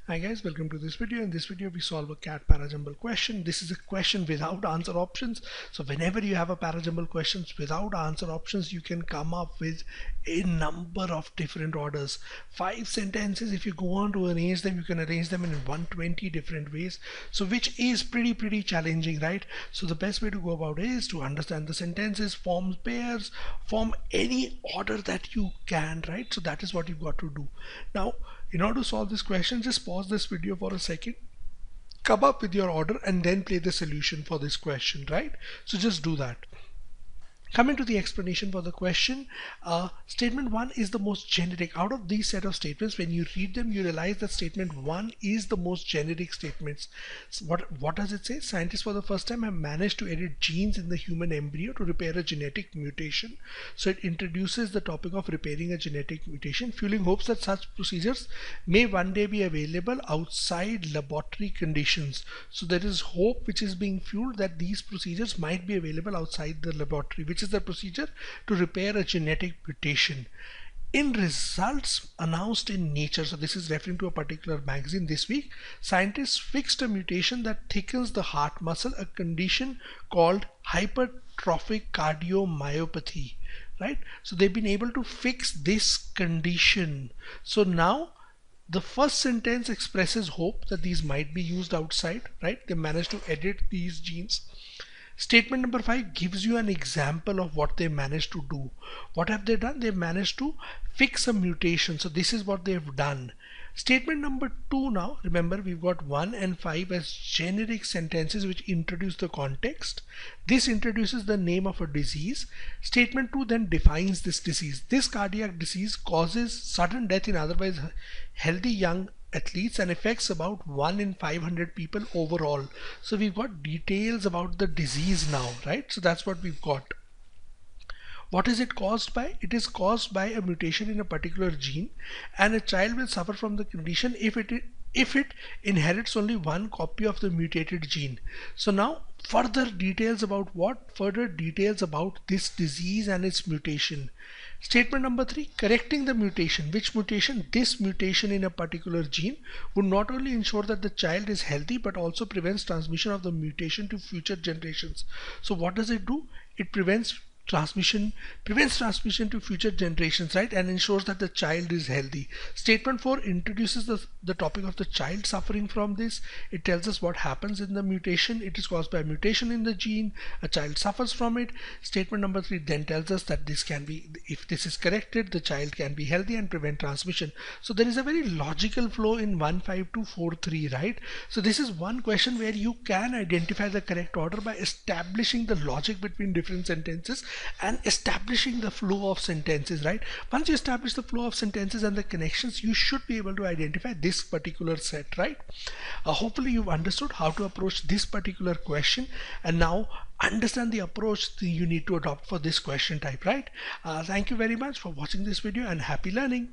Hi guys, welcome to this video. In this video we solve a CAT Parajumble question. This is a question without answer options. So whenever you have a Parajumble questions without answer options, you can come up with a number of different orders. 5 sentences, if you go on to arrange them, you can arrange them in 120 different ways. So which is pretty challenging, right? So the best way to go about it is to understand the sentences, form pairs, form any order that you can, right? So that is what you've got to do. Now, in order to solve this question, just pause this video for a second, come up with your order and then play the solution for this question, right? So just do that. Coming to the explanation for the question, statement 1 is the most generic. Out of these set of statements, when you read them, you realize that statement 1 is the most generic statements. So what does it say? Scientists for the first time have managed to edit genes in the human embryo to repair a genetic mutation. So it introduces the topic of repairing a genetic mutation, fueling hopes that such procedures may one day be available outside laboratory conditions. So there is hope which is being fueled that these procedures might be available outside the laboratory, which is the procedure to repair a genetic mutation. In results announced in Nature, so this is referring to a particular magazine this week, scientists fixed a mutation that thickens the heart muscle, a condition called hypertrophic cardiomyopathy, right? So they've been able to fix this condition. So now the first sentence expresses hope that these might be used outside, right? They managed to edit these genes. Statement number 5 gives you an example of what they managed to do. What have they done? They've managed to fix a mutation. So this is what they've done. Statement number 2 now, remember we've got 1 and 5 as generic sentences which introduce the context. This introduces the name of a disease. Statement 2 then defines this disease. This cardiac disease causes sudden death in otherwise healthy young athletes and affects about 1 in 500 people overall. So we've got details about the disease now, right? So that's what we've got. What is it caused by? It is caused by a mutation in a particular gene, and a child will suffer from the condition if it inherits only one copy of the mutated gene. So now further details about what? Further details about this disease and its mutation. Statement number 3, correcting the mutation. Which mutation? This mutation in a particular gene would not only ensure that the child is healthy but also prevents transmission of the mutation to future generations. So what does it do? It prevents transmission to future generations, right, and ensures that the child is healthy. Statement 4 introduces the topic of the child suffering from this. It tells us what happens in the mutation. It is caused by a mutation in the gene. A child suffers from it. Statement number 3 then tells us that this can be, if this is corrected, the child can be healthy and prevent transmission. So there is a very logical flow in 15243, right? So this is one question where you can identify the correct order by establishing the logic between different sentences and establishing the flow of sentences, right? Once you establish the flow of sentences and the connections, you should be able to identify this particular set, right? Hopefully you've understood how to approach this particular question and now understand the approach that you need to adopt for this question type, right? Thank you very much for watching this video and happy learning.